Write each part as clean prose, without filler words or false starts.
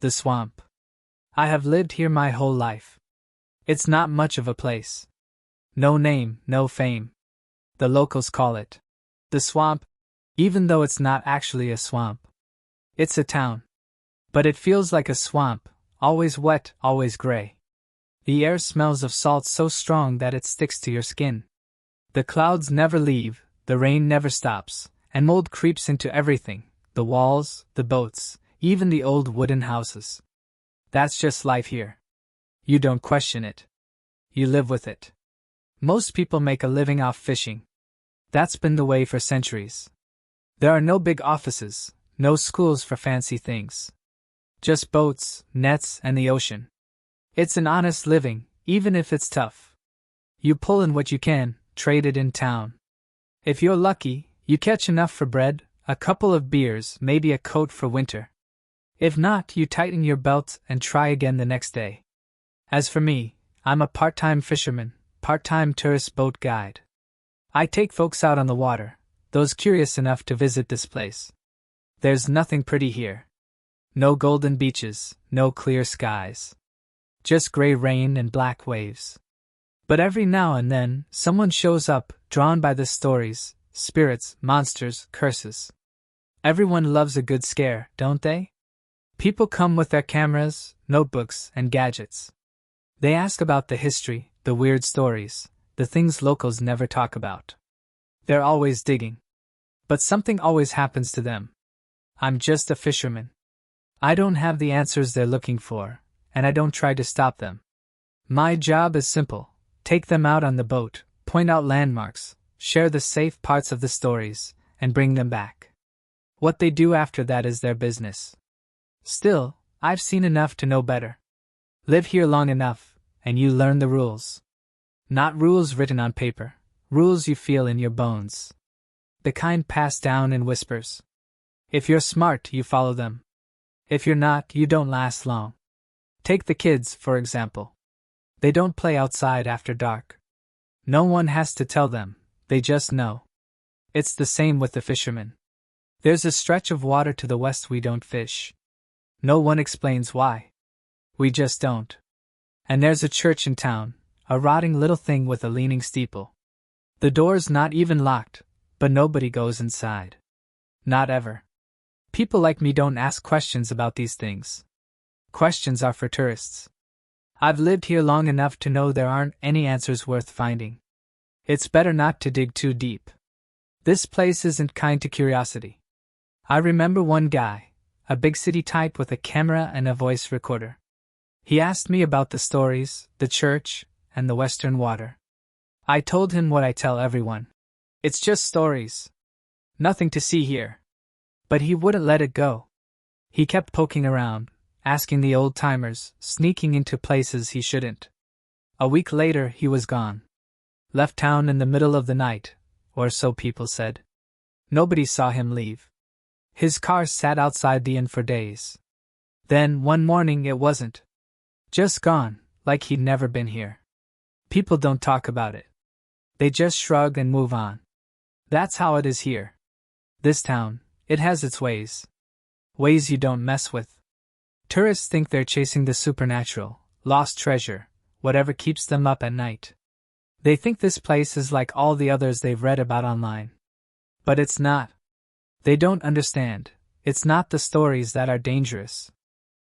The swamp. I have lived here my whole life. It's not much of a place. No name, no fame. The locals call it the swamp, even though it's not actually a swamp. It's a town. But it feels like a swamp, always wet, always gray. The air smells of salt so strong that it sticks to your skin. The clouds never leave, the rain never stops, and mold creeps into everything, the walls, the boats, even the old wooden houses. That's just life here. You don't question it. You live with it. Most people make a living off fishing. That's been the way for centuries. There are no big offices, no schools for fancy things. Just boats, nets, and the ocean. It's an honest living, even if it's tough. You pull in what you can, trade it in town. If you're lucky, you catch enough for bread, a couple of beers, maybe a coat for winter. If not, you tighten your belt and try again the next day. As for me, I'm a part-time fisherman, part-time tourist boat guide. I take folks out on the water, those curious enough to visit this place. There's nothing pretty here. No golden beaches, no clear skies. Just gray rain and black waves. But every now and then, someone shows up, drawn by the stories, spirits, monsters, curses. Everyone loves a good scare, don't they? People come with their cameras, notebooks, and gadgets. They ask about the history, the weird stories, the things locals never talk about. They're always digging. But something always happens to them. I'm just a fisherman. I don't have the answers they're looking for, and I don't try to stop them. My job is simple. Take them out on the boat, point out landmarks, share the safe parts of the stories, and bring them back. What they do after that is their business. Still, I've seen enough to know better. Live here long enough, and you learn the rules. Not rules written on paper, rules you feel in your bones. The kind passed down in whispers. If you're smart, you follow them. If you're not, you don't last long. Take the kids, for example. They don't play outside after dark. No one has to tell them, they just know. It's the same with the fishermen. There's a stretch of water to the west we don't fish. No one explains why. We just don't. And there's a church in town, a rotting little thing with a leaning steeple. The door's not even locked, but nobody goes inside. Not ever. People like me don't ask questions about these things. Questions are for tourists. I've lived here long enough to know there aren't any answers worth finding. It's better not to dig too deep. This place isn't kind to curiosity. I remember one guy, a big city type with a camera and a voice recorder. He asked me about the stories, the church, and the western water. I told him what I tell everyone. It's just stories. Nothing to see here. But he wouldn't let it go. He kept poking around, asking the old-timers, sneaking into places he shouldn't. A week later he was gone. Left town in the middle of the night, or so people said. Nobody saw him leave. His car sat outside the inn for days. Then, one morning it wasn't. Just gone, like he'd never been here. People don't talk about it. They just shrug and move on. That's how it is here. This town, it has its ways. Ways you don't mess with. Tourists think they're chasing the supernatural, lost treasure, whatever keeps them up at night. They think this place is like all the others they've read about online. But it's not. They don't understand. It's not the stories that are dangerous.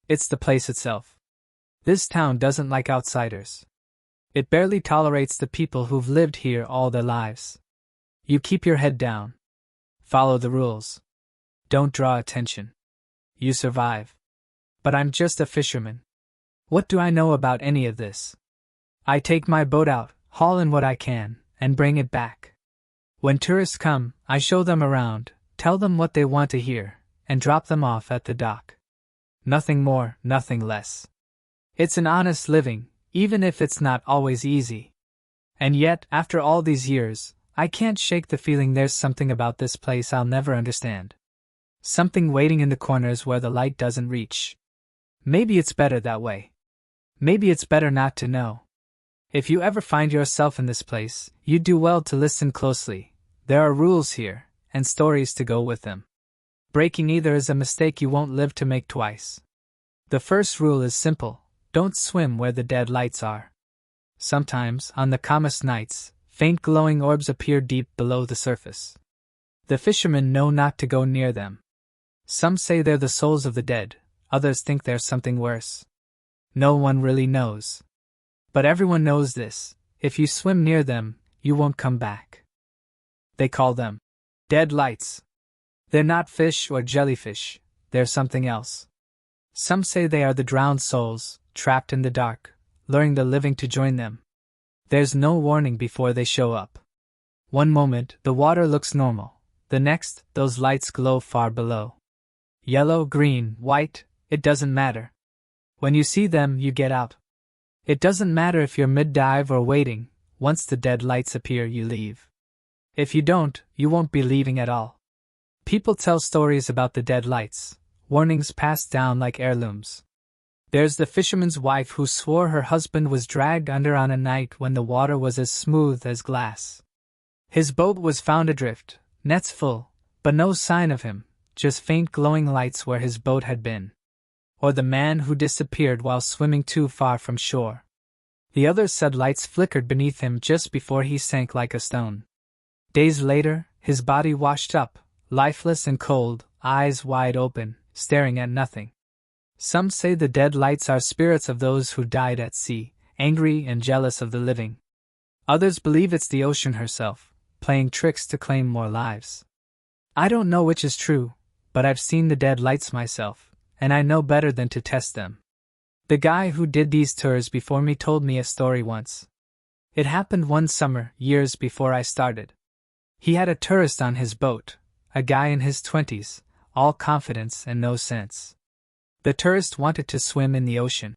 It's the place itself. This town doesn't like outsiders. It barely tolerates the people who've lived here all their lives. You keep your head down. Follow the rules. Don't draw attention. You survive. But I'm just a fisherman. What do I know about any of this? I take my boat out, haul in what I can, and bring it back. When tourists come, I show them around, tell them what they want to hear, and drop them off at the dock. Nothing more, nothing less. It's an honest living, even if it's not always easy. And yet, after all these years, I can't shake the feeling there's something about this place I'll never understand. Something waiting in the corners where the light doesn't reach. Maybe it's better that way. Maybe it's better not to know. If you ever find yourself in this place, you do well to listen closely. There are rules here, and stories to go with them. Breaking either is a mistake you won't live to make twice. The first rule is simple: don't swim where the dead lights are. Sometimes, on the calmest nights, faint glowing orbs appear deep below the surface. The fishermen know not to go near them. Some say they're the souls of the dead, others think they're something worse. No one really knows. But everyone knows this: if you swim near them, you won't come back. They call them dead lights. They're not fish or jellyfish, they're something else. Some say they are the drowned souls, trapped in the dark, luring the living to join them. There's no warning before they show up. One moment, the water looks normal. The next, those lights glow far below. Yellow, green, white, it doesn't matter. When you see them, you get out. It doesn't matter if you're mid-dive or waiting. Once the dead lights appear, you leave. If you don't, you won't be leaving at all. People tell stories about the dead lights, warnings passed down like heirlooms. There's the fisherman's wife who swore her husband was dragged under on a night when the water was as smooth as glass. His boat was found adrift, nets full, but no sign of him, just faint glowing lights where his boat had been. Or the man who disappeared while swimming too far from shore. The others said lights flickered beneath him just before he sank like a stone. Days later, his body washed up, lifeless and cold, eyes wide open, staring at nothing. Some say the dead lights are spirits of those who died at sea, angry and jealous of the living. Others believe it's the ocean herself, playing tricks to claim more lives. I don't know which is true, but I've seen the dead lights myself, and I know better than to test them. The guy who did these tours before me told me a story once. It happened one summer, years before I started. He had a tourist on his boat, a guy in his 20s, all confidence and no sense. The tourist wanted to swim in the ocean.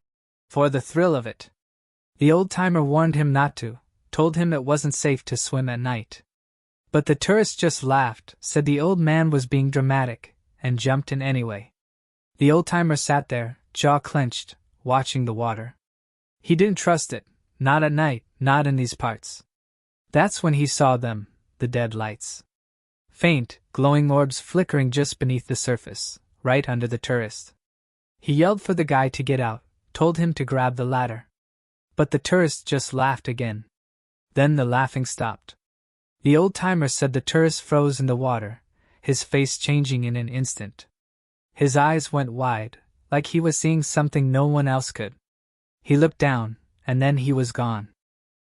For the thrill of it. The old-timer warned him not to, told him it wasn't safe to swim at night. But the tourist just laughed, said the old man was being dramatic, and jumped in anyway. The old-timer sat there, jaw clenched, watching the water. He didn't trust it, not at night, not in these parts. That's when he saw them, the dead lights. Faint, glowing orbs flickering just beneath the surface, right under the tourist. He yelled for the guy to get out, told him to grab the ladder. But the tourist just laughed again. Then the laughing stopped. The old-timer said the tourist froze in the water, his face changing in an instant. His eyes went wide, like he was seeing something no one else could. He looked down, and then he was gone.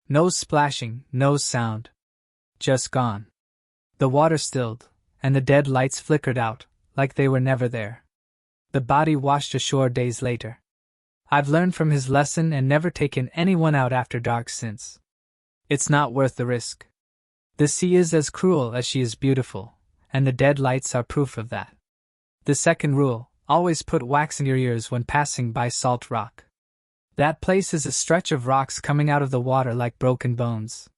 No splashing, no sound. Just gone. The water stilled, and the dead lights flickered out, like they were never there. The body washed ashore days later. I've learned from his lesson and never taken anyone out after dark since. It's not worth the risk. The sea is as cruel as she is beautiful, and the dead lights are proof of that. The second rule: always put wax in your ears when passing by Salt Rock. That place is a stretch of rocks coming out of the water like broken bones.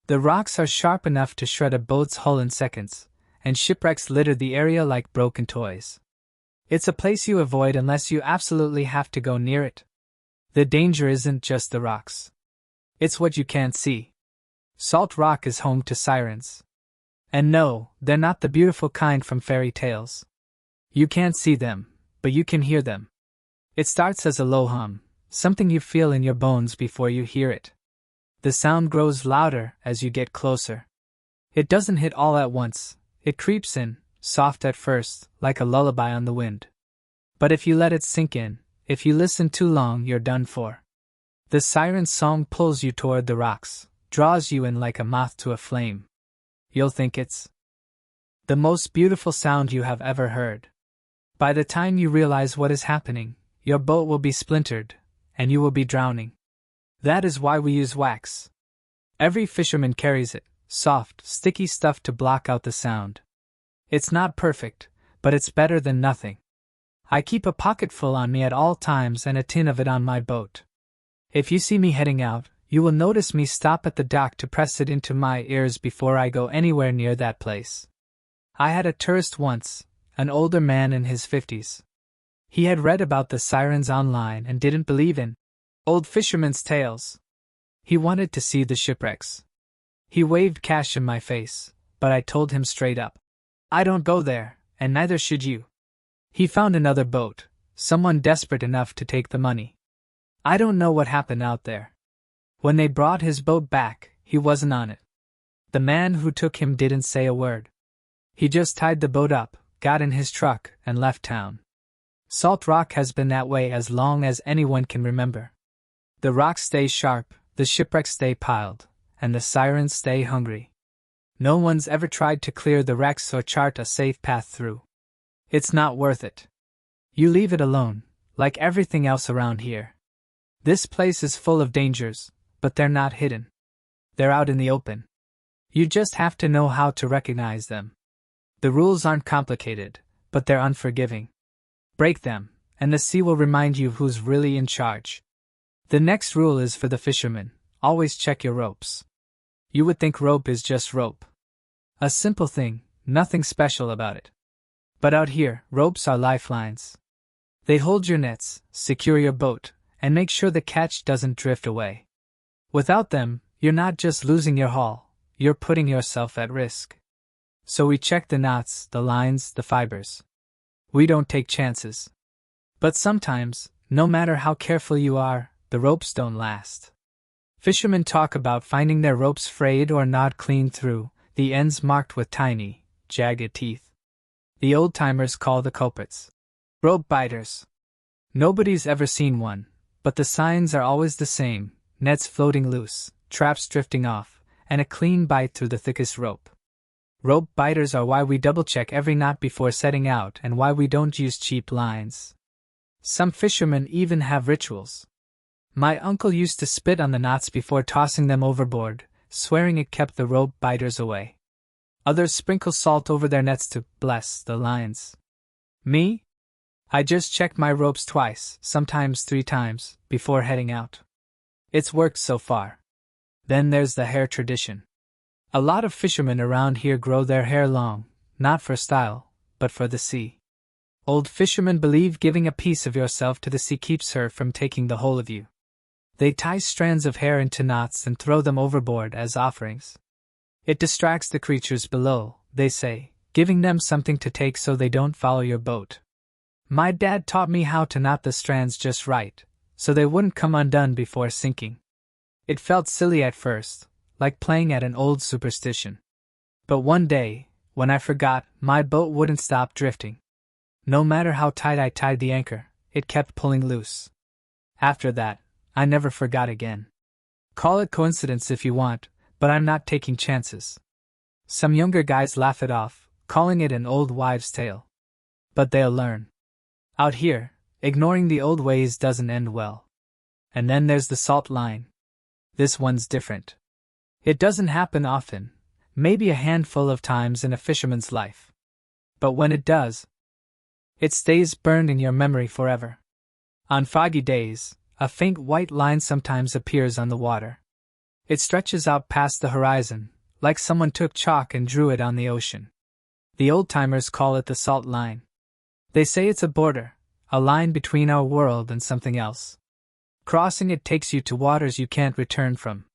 The rocks are sharp enough to shred a boat's hull in seconds, and shipwrecks litter the area like broken toys. It's a place you avoid unless you absolutely have to go near it. The danger isn't just the rocks. It's what you can't see. Salt Rock is home to sirens. And no, they're not the beautiful kind from fairy tales. You can't see them, but you can hear them. It starts as a low hum, something you feel in your bones before you hear it. The sound grows louder as you get closer. It doesn't hit all at once, it creeps in, soft at first, like a lullaby on the wind. But if you let it sink in, if you listen too long, you're done for. The siren's song pulls you toward the rocks, draws you in like a moth to a flame. You'll think it's the most beautiful sound you have ever heard. By the time you realize what is happening, your boat will be splintered, and you will be drowning. That is why we use wax. Every fisherman carries it, soft, sticky stuff to block out the sound. It's not perfect, but it's better than nothing. I keep a pocketful on me at all times and a tin of it on my boat. If you see me heading out, you will notice me stop at the dock to press it into my ears before I go anywhere near that place. I had a tourist once, an older man in his 50s. He had read about the sirens online and didn't believe in old fishermen's tales. He wanted to see the shipwrecks. He waved cash in my face, but I told him straight up, I don't go there, and neither should you. He found another boat, someone desperate enough to take the money. I don't know what happened out there. When they brought his boat back, he wasn't on it. The man who took him didn't say a word. He just tied the boat up, got in his truck, and left town. Salt Rock has been that way as long as anyone can remember. The rocks stay sharp, the shipwrecks stay piled, and the sirens stay hungry. No one's ever tried to clear the wrecks or chart a safe path through. It's not worth it. You leave it alone, like everything else around here. This place is full of dangers, but they're not hidden. They're out in the open. You just have to know how to recognize them. The rules aren't complicated, but they're unforgiving. Break them, and the sea will remind you who's really in charge. The next rule is for the fishermen: always check your ropes. You would think rope is just rope. A simple thing, nothing special about it. But out here, ropes are lifelines. They hold your nets, secure your boat, and make sure the catch doesn't drift away. Without them, you're not just losing your haul, you're putting yourself at risk. So we check the knots, the lines, the fibers. We don't take chances. But sometimes, no matter how careful you are, the ropes don't last. Fishermen talk about finding their ropes frayed or gnawed clean through, the ends marked with tiny, jagged teeth. The old-timers call the culprits rope biters. Nobody's ever seen one, but the signs are always the same: nets floating loose, traps drifting off, and a clean bite through the thickest rope. Rope biters are why we double-check every knot before setting out and why we don't use cheap lines. Some fishermen even have rituals. My uncle used to spit on the knots before tossing them overboard, swearing it kept the rope biters away. Others sprinkle salt over their nets to bless the lines. Me? I just check my ropes twice, sometimes 3 times, before heading out. It's worked so far. Then there's the hair tradition. A lot of fishermen around here grow their hair long, not for style, but for the sea. Old fishermen believe giving a piece of yourself to the sea keeps her from taking the whole of you. They tie strands of hair into knots and throw them overboard as offerings. It distracts the creatures below, they say, giving them something to take so they don't follow your boat. My dad taught me how to knot the strands just right, so they wouldn't come undone before sinking. It felt silly at first, like playing at an old superstition. But one day, when I forgot, my boat wouldn't stop drifting. No matter how tight I tied the anchor, it kept pulling loose. After that, I never forgot again. Call it coincidence if you want, but I'm not taking chances. Some younger guys laugh it off, calling it an old wives' tale. But they'll learn. Out here, ignoring the old ways doesn't end well. And then there's the salt line. This one's different. It doesn't happen often, maybe a handful of times in a fisherman's life. But when it does, it stays burned in your memory forever. On foggy days, a faint white line sometimes appears on the water. It stretches out past the horizon, like someone took chalk and drew it on the ocean. The old-timers call it the salt line. They say it's a border, a line between our world and something else. Crossing it takes you to waters you can't return from.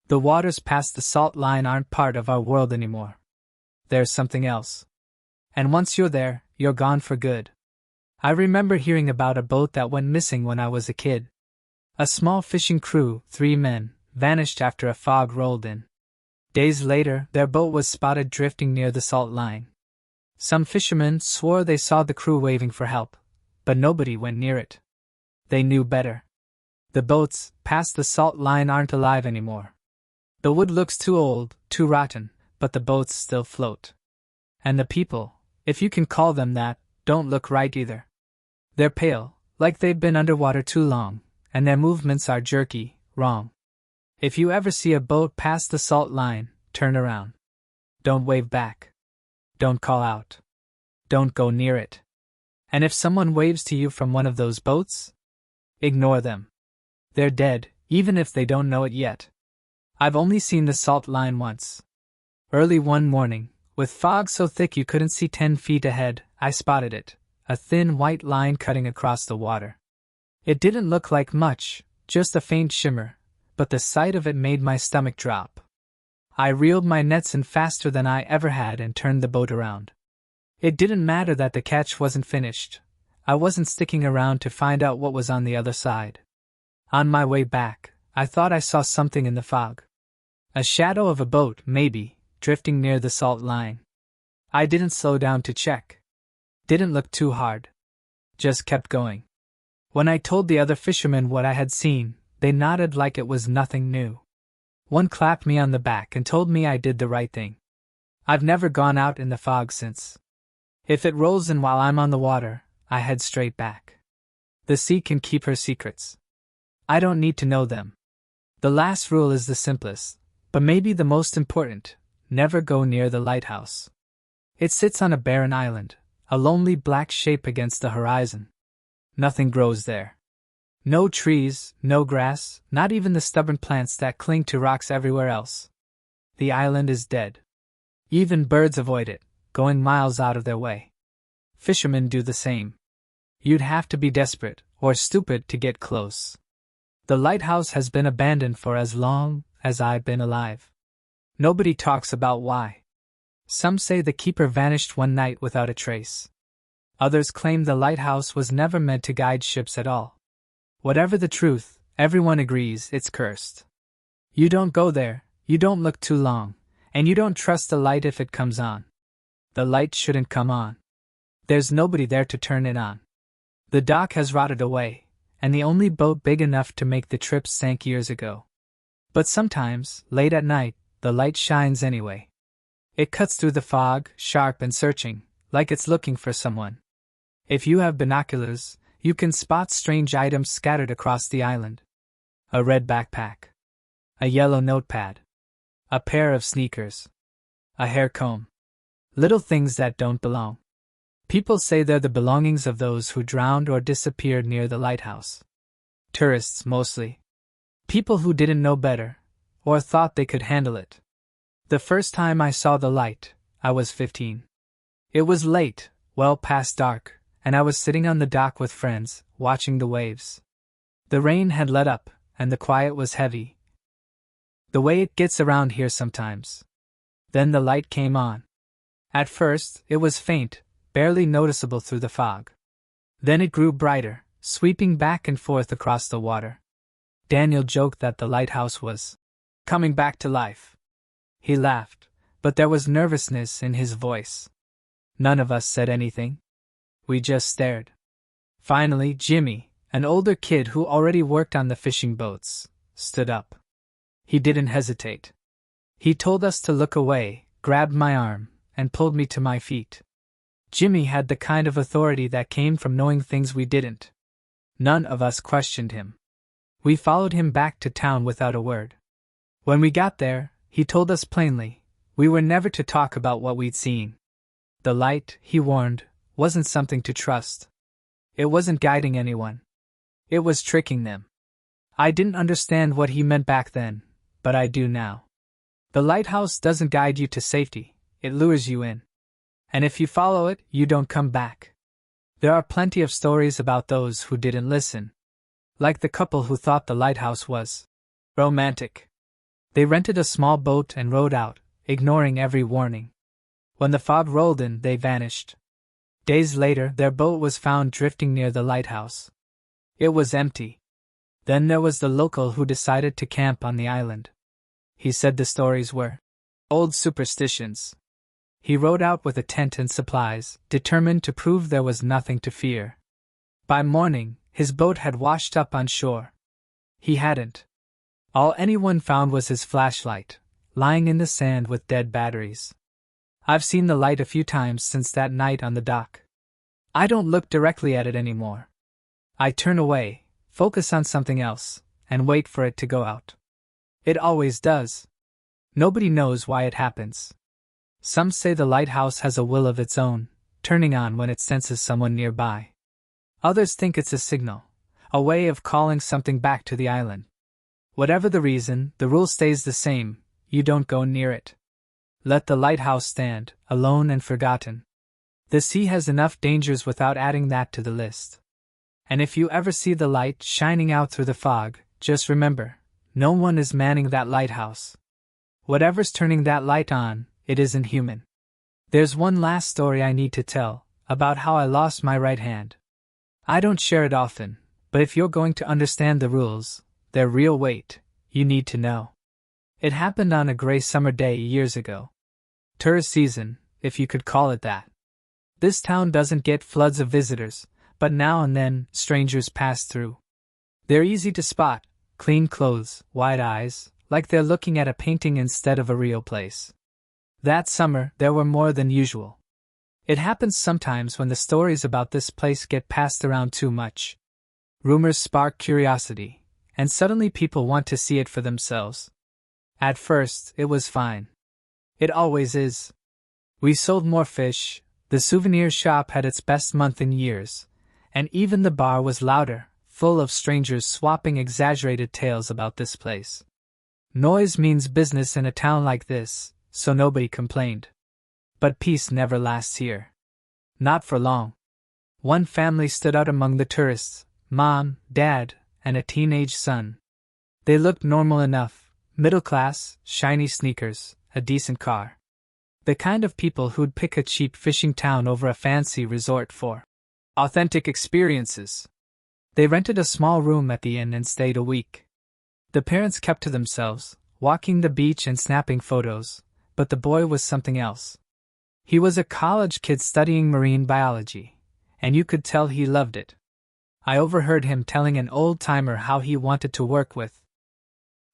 The waters past the salt line aren't part of our world anymore. There's something else. And once you're there, you're gone for good. I remember hearing about a boat that went missing when I was a kid. A small fishing crew, 3 men, vanished after a fog rolled in. Days later, their boat was spotted drifting near the salt line. Some fishermen swore they saw the crew waving for help, but nobody went near it. They knew better. The boats, past the salt line, aren't alive anymore. The wood looks too old, too rotten, but the boats still float. And the people, if you can call them that, don't look right either. They're pale, like they've been underwater too long, and their movements are jerky, wrong. If you ever see a boat past the salt line, turn around. Don't wave back. Don't call out. Don't go near it. And if someone waves to you from one of those boats, ignore them. They're dead, even if they don't know it yet. I've only seen the salt line once. Early one morning, with fog so thick you couldn't see 10 feet ahead, I spotted it, a thin white line cutting across the water. It didn't look like much, just a faint shimmer, but the sight of it made my stomach drop. I reeled my nets in faster than I ever had and turned the boat around. It didn't matter that the catch wasn't finished. I wasn't sticking around to find out what was on the other side. On my way back, I thought I saw something in the fog. A shadow of a boat, maybe, drifting near the salt line. I didn't slow down to check. Didn't look too hard. Just kept going. When I told the other fishermen what I had seen, they nodded like it was nothing new. One clapped me on the back and told me I did the right thing. I've never gone out in the fog since. If it rolls in while I'm on the water, I head straight back. The sea can keep her secrets. I don't need to know them. The last rule is the simplest, but maybe the most important: never go near the lighthouse. It sits on a barren island, a lonely black shape against the horizon. Nothing grows there. No trees, no grass, not even the stubborn plants that cling to rocks everywhere else. The island is dead. Even birds avoid it, going miles out of their way. Fishermen do the same. You'd have to be desperate or stupid to get close. The lighthouse has been abandoned for as long as I've been alive. Nobody talks about why. Some say the keeper vanished one night without a trace. Others claim the lighthouse was never meant to guide ships at all. Whatever the truth, everyone agrees it's cursed. You don't go there, you don't look too long, and you don't trust the light if it comes on. The light shouldn't come on. There's nobody there to turn it on. The dock has rotted away, and the only boat big enough to make the trip sank years ago. But sometimes, late at night, the light shines anyway. It cuts through the fog, sharp and searching, like it's looking for someone. If you have binoculars, you can spot strange items scattered across the island. A red backpack. A yellow notepad. A pair of sneakers. A hair comb. Little things that don't belong. People say they're the belongings of those who drowned or disappeared near the lighthouse. Tourists, mostly. People who didn't know better, or thought they could handle it. The first time I saw the light, I was 15. It was late, well past dark, and I was sitting on the dock with friends, watching the waves. The rain had let up, and the quiet was heavy. The way it gets around here sometimes. Then the light came on. At first, it was faint, barely noticeable through the fog. Then it grew brighter, sweeping back and forth across the water. Daniel joked that the lighthouse was coming back to life. He laughed, but there was nervousness in his voice. None of us said anything. We just stared. Finally, Jimmy, an older kid who already worked on the fishing boats, stood up. He didn't hesitate. He told us to look away, grabbed my arm, and pulled me to my feet. Jimmy had the kind of authority that came from knowing things we didn't. None of us questioned him. We followed him back to town without a word. When we got there, he told us plainly, we were never to talk about what we'd seen. The light, he warned, wasn't something to trust. It wasn't guiding anyone. It was tricking them. I didn't understand what he meant back then, but I do now. The lighthouse doesn't guide you to safety, it lures you in. And if you follow it, you don't come back. There are plenty of stories about those who didn't listen. Like the couple who thought the lighthouse was romantic. They rented a small boat and rowed out, ignoring every warning. When the fog rolled in, they vanished. Days later, their boat was found drifting near the lighthouse. It was empty. Then there was the local who decided to camp on the island. He said the stories were old superstitions. He rowed out with a tent and supplies, determined to prove there was nothing to fear. By morning, his boat had washed up on shore. He hadn't. All anyone found was his flashlight, lying in the sand with dead batteries. I've seen the light a few times since that night on the dock. I don't look directly at it anymore. I turn away, focus on something else, and wait for it to go out. It always does. Nobody knows why it happens. Some say the lighthouse has a will of its own, turning on when it senses someone nearby. Others think it's a signal, a way of calling something back to the island. Whatever the reason, the rule stays the same: you don't go near it. Let the lighthouse stand, alone and forgotten. The sea has enough dangers without adding that to the list. And if you ever see the light shining out through the fog, just remember, no one is manning that lighthouse. Whatever's turning that light on, it isn't human. There's one last story I need to tell, about how I lost my right hand. I don't share it often, but if you're going to understand the rules, their real weight, you need to know. It happened on a gray summer day years ago. Tourist season, if you could call it that. This town doesn't get floods of visitors, but now and then, strangers pass through. They're easy to spot, clean clothes, wide eyes, like they're looking at a painting instead of a real place. That summer, there were more than usual. It happens sometimes when the stories about this place get passed around too much. Rumors spark curiosity, and suddenly people want to see it for themselves. At first, it was fine. It always is. We sold more fish, the souvenir shop had its best month in years, and even the bar was louder, full of strangers swapping exaggerated tales about this place. Noise means business in a town like this, so nobody complained. But peace never lasts here. Not for long. One family stood out among the tourists, Mom, Dad, and a teenage son. They looked normal enough, middle class, shiny sneakers, a decent car. The kind of people who'd pick a cheap fishing town over a fancy resort for authentic experiences. They rented a small room at the inn and stayed a week. The parents kept to themselves, walking the beach and snapping photos, but the boy was something else. He was a college kid studying marine biology, and you could tell he loved it. I overheard him telling an old-timer how he wanted to work with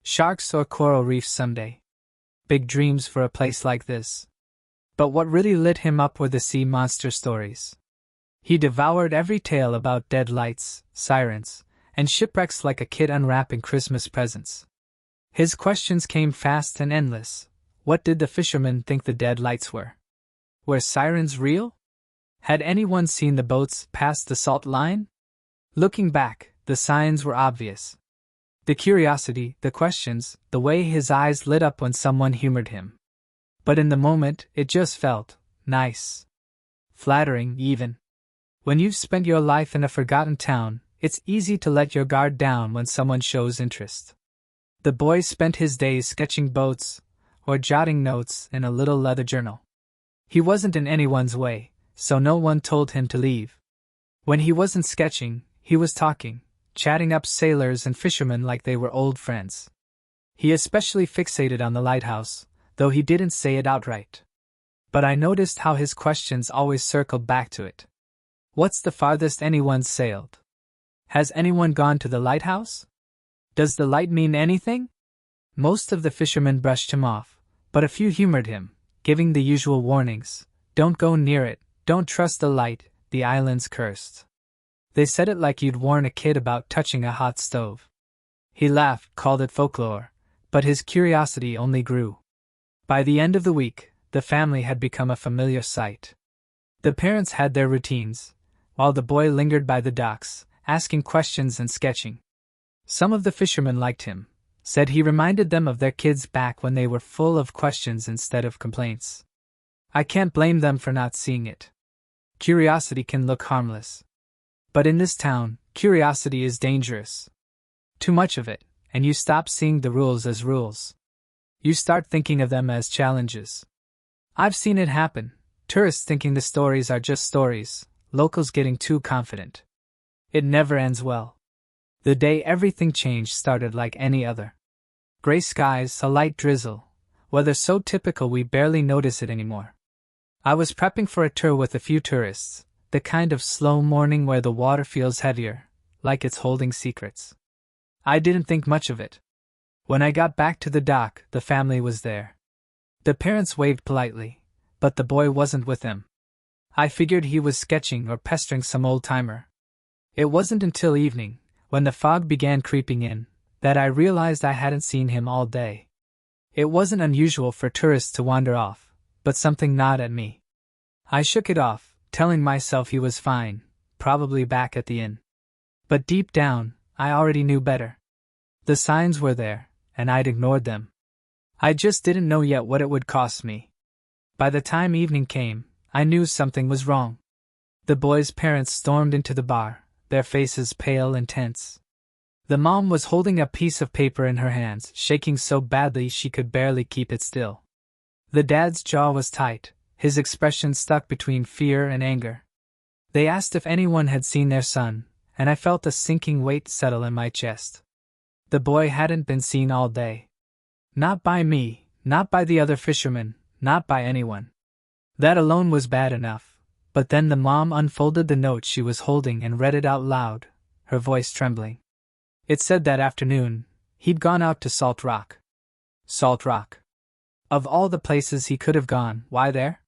sharks or coral reefs someday. Big dreams for a place like this. But what really lit him up were the sea monster stories. He devoured every tale about dead lights, sirens, and shipwrecks like a kid unwrapping Christmas presents. His questions came fast and endless. What did the fishermen think the dead lights were? Were sirens real? Had anyone seen the boats past the salt line? Looking back, the signs were obvious. The curiosity, the questions, the way his eyes lit up when someone humored him. But in the moment, it just felt nice. Flattering, even. When you've spent your life in a forgotten town, it's easy to let your guard down when someone shows interest. The boy spent his days sketching boats, or jotting notes in a little leather journal. He wasn't in anyone's way, so no one told him to leave. When he wasn't sketching, he was talking, chatting up sailors and fishermen like they were old friends. He especially fixated on the lighthouse, though he didn't say it outright. But I noticed how his questions always circled back to it. What's the farthest anyone's sailed? Has anyone gone to the lighthouse? Does the light mean anything? Most of the fishermen brushed him off, but a few humored him, giving the usual warnings. Don't go near it, don't trust the light, the island's cursed. They said it like you'd warn a kid about touching a hot stove. He laughed, called it folklore, but his curiosity only grew. By the end of the week, the family had become a familiar sight. The parents had their routines, while the boy lingered by the docks, asking questions and sketching. Some of the fishermen liked him, said he reminded them of their kids back when they were full of questions instead of complaints. I can't blame them for not seeing it. Curiosity can look harmless. But in this town, curiosity is dangerous. Too much of it, and you stop seeing the rules as rules. You start thinking of them as challenges. I've seen it happen, tourists thinking the stories are just stories, locals getting too confident. It never ends well. The day everything changed started like any other. Gray skies, a light drizzle, weather so typical we barely notice it anymore. I was prepping for a tour with a few tourists, the kind of slow morning where the water feels heavier, like it's holding secrets. I didn't think much of it. When I got back to the dock, the family was there. The parents waved politely, but the boy wasn't with them. I figured he was sketching or pestering some old-timer. It wasn't until evening, when the fog began creeping in, that I realized I hadn't seen him all day. It wasn't unusual for tourists to wander off, but something gnawed at me. I shook it off, telling myself he was fine, probably back at the inn. But deep down, I already knew better. The signs were there, and I'd ignored them. I just didn't know yet what it would cost me. By the time evening came, I knew something was wrong. The boy's parents stormed into the bar, their faces pale and tense. The mom was holding a piece of paper in her hands, shaking so badly she could barely keep it still. The dad's jaw was tight, his expression stuck between fear and anger. They asked if anyone had seen their son, and I felt a sinking weight settle in my chest. The boy hadn't been seen all day. Not by me, not by the other fishermen, not by anyone. That alone was bad enough, but then the mom unfolded the note she was holding and read it out loud, her voice trembling. It said that afternoon, he'd gone out to Salt Rock. Salt Rock. Of all the places he could have gone, why there?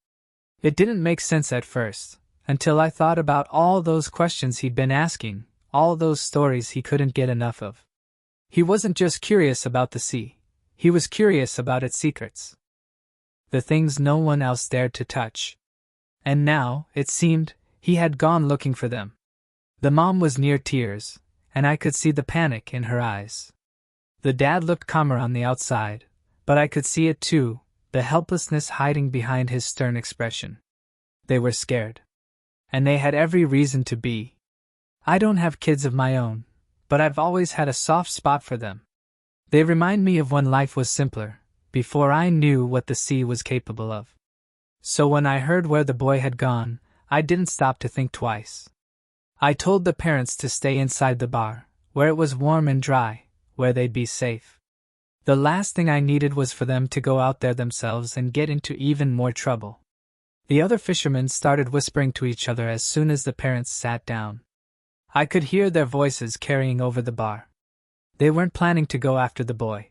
It didn't make sense at first, until I thought about all those questions he'd been asking, all those stories he couldn't get enough of. He wasn't just curious about the sea, he was curious about its secrets. The things no one else dared to touch. And now, it seemed, he had gone looking for them. The mom was near tears, and I could see the panic in her eyes. The dad looked calmer on the outside, but I could see it too, the helplessness hiding behind his stern expression. They were scared. And they had every reason to be. I don't have kids of my own, but I've always had a soft spot for them. They remind me of when life was simpler, before I knew what the sea was capable of. So when I heard where the boy had gone, I didn't stop to think twice. I told the parents to stay inside the bar, where it was warm and dry, where they'd be safe. The last thing I needed was for them to go out there themselves and get into even more trouble. The other fishermen started whispering to each other as soon as the parents sat down. I could hear their voices carrying over the bar. They weren't planning to go after the boy.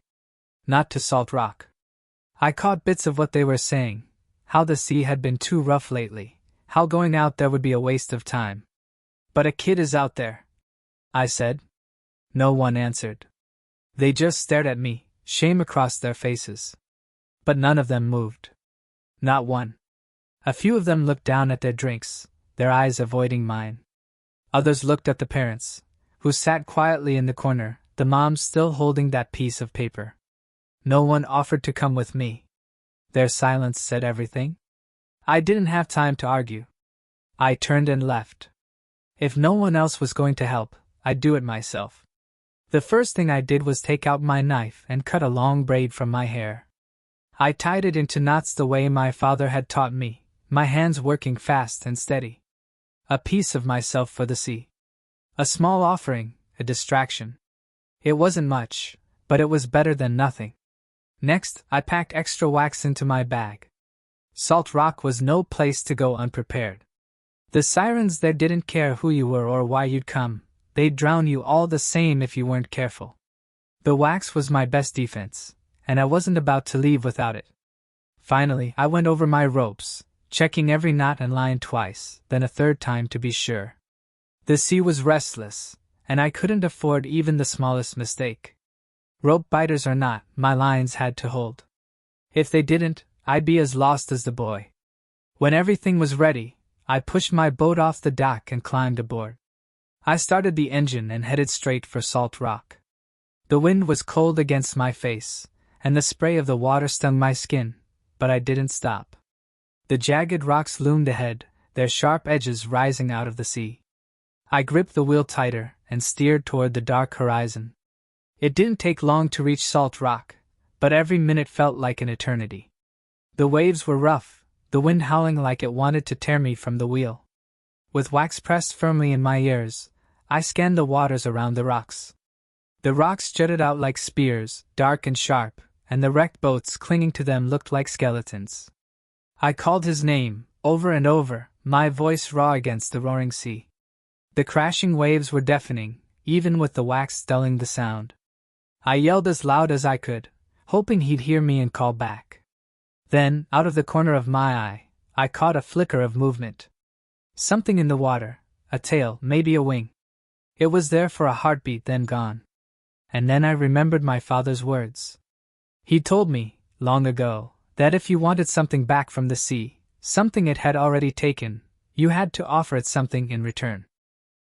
Not to Salt Rock. I caught bits of what they were saying, how the sea had been too rough lately, how going out there would be a waste of time. But a kid is out there, I said. No one answered. They just stared at me, shame across their faces. But none of them moved. Not one. A few of them looked down at their drinks, their eyes avoiding mine. Others looked at the parents, who sat quietly in the corner, the mom still holding that piece of paper. No one offered to come with me. Their silence said everything. I didn't have time to argue. I turned and left. If no one else was going to help, I'd do it myself. The first thing I did was take out my knife and cut a long braid from my hair. I tied it into knots the way my father had taught me, my hands working fast and steady. A piece of myself for the sea. A small offering, a distraction. It wasn't much, but it was better than nothing. Next, I packed extra wax into my bag. Salt Rock was no place to go unprepared. The sirens there didn't care who you were or why you'd come, they'd drown you all the same if you weren't careful. The wax was my best defense, and I wasn't about to leave without it. Finally, I went over my ropes, checking every knot and line twice, then a third time to be sure. The sea was restless, and I couldn't afford even the smallest mistake. Rope biters or not, my lines had to hold. If they didn't, I'd be as lost as the boy. When everything was ready, I pushed my boat off the dock and climbed aboard. I started the engine and headed straight for Salt Rock. The wind was cold against my face, and the spray of the water stung my skin, but I didn't stop. The jagged rocks loomed ahead, their sharp edges rising out of the sea. I gripped the wheel tighter and steered toward the dark horizon. It didn't take long to reach Salt Rock, but every minute felt like an eternity. The waves were rough, the wind howling like it wanted to tear me from the wheel. With wax pressed firmly in my ears, I scanned the waters around the rocks. The rocks jutted out like spears, dark and sharp, and the wrecked boats clinging to them looked like skeletons. I called his name, over and over, my voice raw against the roaring sea. The crashing waves were deafening, even with the wax dulling the sound. I yelled as loud as I could, hoping he'd hear me and call back. Then, out of the corner of my eye, I caught a flicker of movement. Something in the water, a tail, maybe a wing. It was there for a heartbeat, then gone. And then I remembered my father's words. He told me, long ago, that if you wanted something back from the sea, something it had already taken, you had to offer it something in return.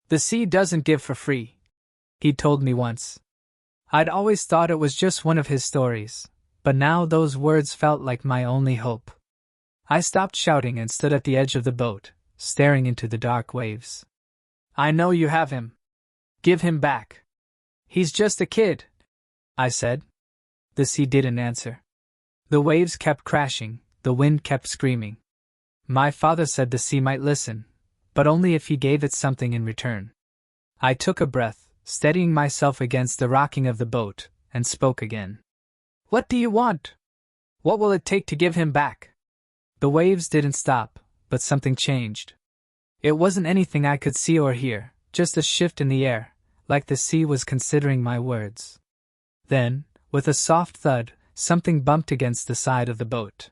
The sea doesn't give for free, he told me once. I'd always thought it was just one of his stories, but now those words felt like my only hope. I stopped shouting and stood at the edge of the boat, staring into the dark waves. I know you have him. Give him back. He's just a kid, I said. The sea didn't answer. The waves kept crashing, the wind kept screaming. My father said the sea might listen, but only if he gave it something in return. I took a breath, steadying myself against the rocking of the boat, and spoke again. "What do you want? What will it take to give him back?" The waves didn't stop, but something changed. It wasn't anything I could see or hear, just a shift in the air, like the sea was considering my words. Then, with a soft thud, something bumped against the side of the boat.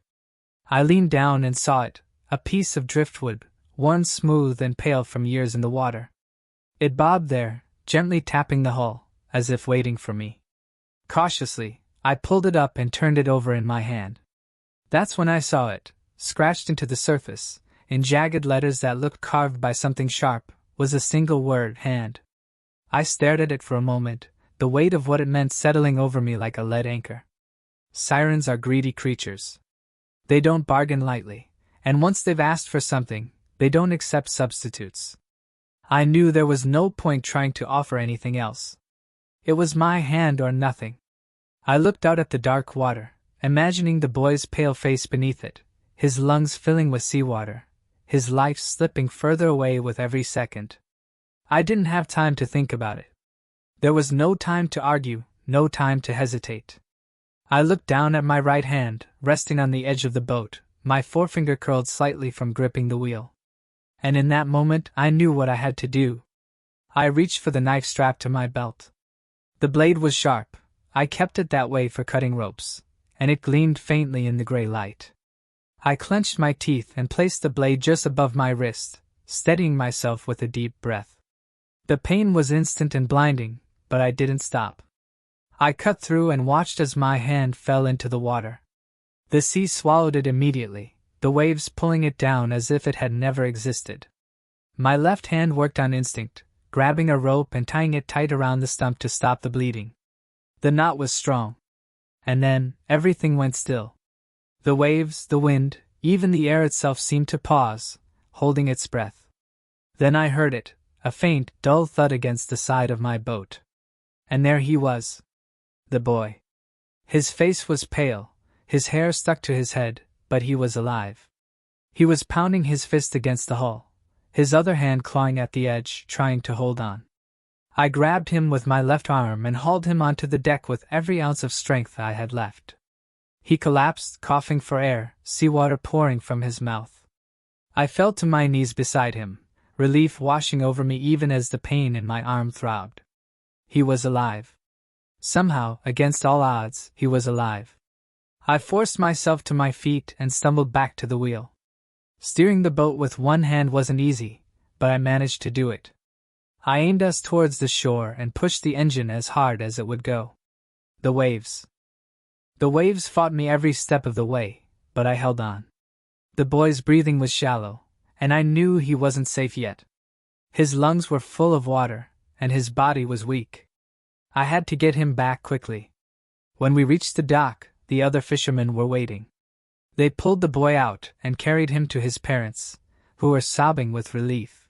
I leaned down and saw it, a piece of driftwood, worn smooth and pale from years in the water. It bobbed there, gently tapping the hull, as if waiting for me. Cautiously, I pulled it up and turned it over in my hand. That's when I saw it, scratched into the surface, in jagged letters that looked carved by something sharp, was a single word, hand. I stared at it for a moment, the weight of what it meant settling over me like a lead anchor. Sirens are greedy creatures. They don't bargain lightly, and once they've asked for something, they don't accept substitutes. I knew there was no point trying to offer anything else. It was my hand or nothing. I looked out at the dark water, imagining the boy's pale face beneath it, his lungs filling with seawater, his life slipping further away with every second. I didn't have time to think about it. There was no time to argue, no time to hesitate. I looked down at my right hand, resting on the edge of the boat, my forefinger curled slightly from gripping the wheel. And in that moment I knew what I had to do. I reached for the knife strapped to my belt. The blade was sharp, I kept it that way for cutting ropes, and it gleamed faintly in the gray light. I clenched my teeth and placed the blade just above my wrist, steadying myself with a deep breath. The pain was instant and blinding, but I didn't stop. I cut through and watched as my hand fell into the water. The sea swallowed it immediately, the waves pulling it down as if it had never existed. My left hand worked on instinct, grabbing a rope and tying it tight around the stump to stop the bleeding. The knot was strong. And then, everything went still. The waves, the wind, even the air itself seemed to pause, holding its breath. Then I heard it, a faint, dull thud against the side of my boat. And there he was. The boy. His face was pale, his hair stuck to his head, but he was alive. He was pounding his fist against the hull, his other hand clawing at the edge, trying to hold on. I grabbed him with my left arm and hauled him onto the deck with every ounce of strength I had left. He collapsed, coughing for air, seawater pouring from his mouth. I fell to my knees beside him, relief washing over me even as the pain in my arm throbbed. He was alive. Somehow, against all odds, he was alive. I forced myself to my feet and stumbled back to the wheel. Steering the boat with one hand wasn't easy, but I managed to do it. I aimed us towards the shore and pushed the engine as hard as it would go. The waves. The waves fought me every step of the way, but I held on. The boy's breathing was shallow, and I knew he wasn't safe yet. His lungs were full of water, and his body was weak. I had to get him back quickly. When we reached the dock, the other fishermen were waiting. They pulled the boy out and carried him to his parents, who were sobbing with relief.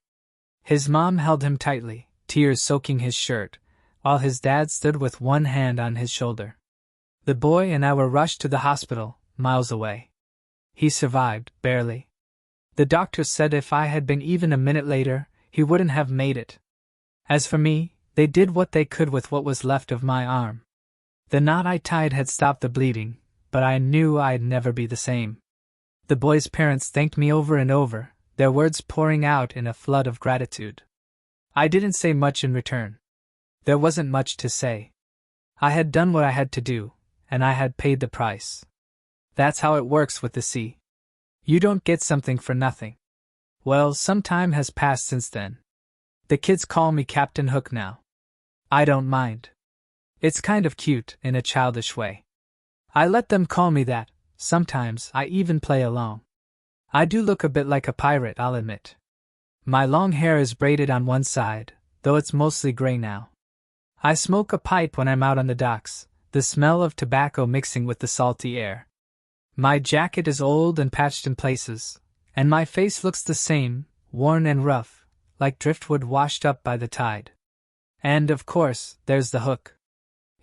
His mom held him tightly, tears soaking his shirt, while his dad stood with one hand on his shoulder. The boy and I were rushed to the hospital, miles away. He survived, barely. The doctor said if I had been even a minute later, he wouldn't have made it. As for me, they did what they could with what was left of my arm. The knot I tied had stopped the bleeding, but I knew I'd never be the same. The boy's parents thanked me over and over, their words pouring out in a flood of gratitude. I didn't say much in return. There wasn't much to say. I had done what I had to do, and I had paid the price. That's how it works with the sea. You don't get something for nothing. Well, some time has passed since then. The kids call me Captain Hook now. I don't mind. It's kind of cute, in a childish way. I let them call me that, sometimes I even play along. I do look a bit like a pirate, I'll admit. My long hair is braided on one side, though it's mostly gray now. I smoke a pipe when I'm out on the docks, the smell of tobacco mixing with the salty air. My jacket is old and patched in places, and my face looks the same, worn and rough, like driftwood washed up by the tide. And, of course, there's the hook.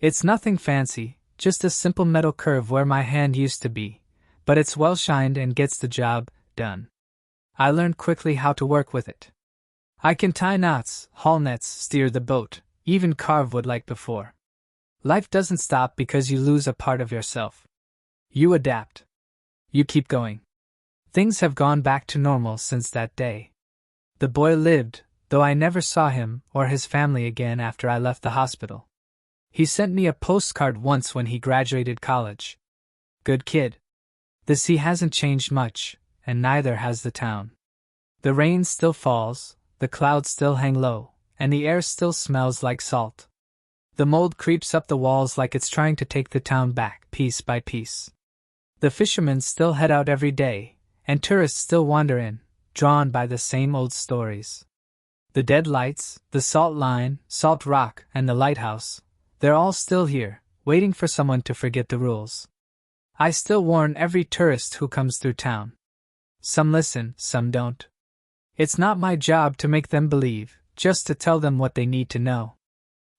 It's nothing fancy, just a simple metal curve where my hand used to be, but it's well-shined and gets the job done. I learned quickly how to work with it, I can tie knots, haul nets, steer the boat, even carve wood like before. Life doesn't stop because you lose a part of yourself. You adapt. You keep going. Things have gone back to normal since that day. The boy lived, though I never saw him or his family again after I left the hospital. He sent me a postcard once when he graduated college. Good kid. The sea hasn't changed much, and neither has the town. The rain still falls, the clouds still hang low, and the air still smells like salt. The mold creeps up the walls like it's trying to take the town back, piece by piece. The fishermen still head out every day, and tourists still wander in, drawn by the same old stories. The dead lights, the salt line, salt rock, and the lighthouse, they're all still here, waiting for someone to forget the rules. I still warn every tourist who comes through town. Some listen, some don't. It's not my job to make them believe, just to tell them what they need to know.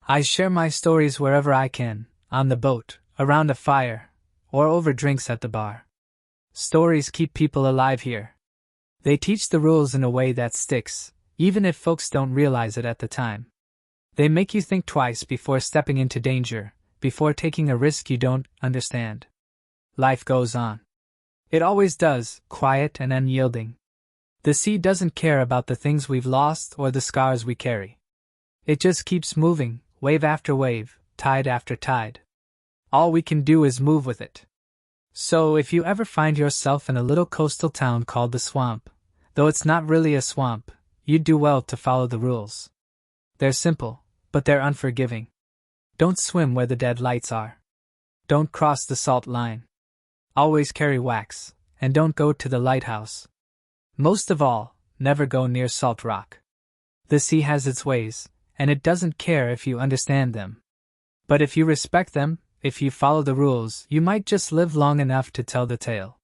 I share my stories wherever I can, on the boat, around a fire, or over drinks at the bar. Stories keep people alive here. They teach the rules in a way that sticks, even if folks don't realize it at the time. They make you think twice before stepping into danger, before taking a risk you don't understand. Life goes on. It always does, quiet and unyielding. The sea doesn't care about the things we've lost or the scars we carry. It just keeps moving, wave after wave, tide after tide. All we can do is move with it. So if you ever find yourself in a little coastal town called the swamp, though it's not really a swamp, you'd do well to follow the rules. They're simple, but they're unforgiving. Don't swim where the dead lights are. Don't cross the salt line. Always carry wax, and don't go to the lighthouse. Most of all, never go near salt rock. The sea has its ways, and it doesn't care if you understand them. But if you respect them, if you follow the rules, you might just live long enough to tell the tale.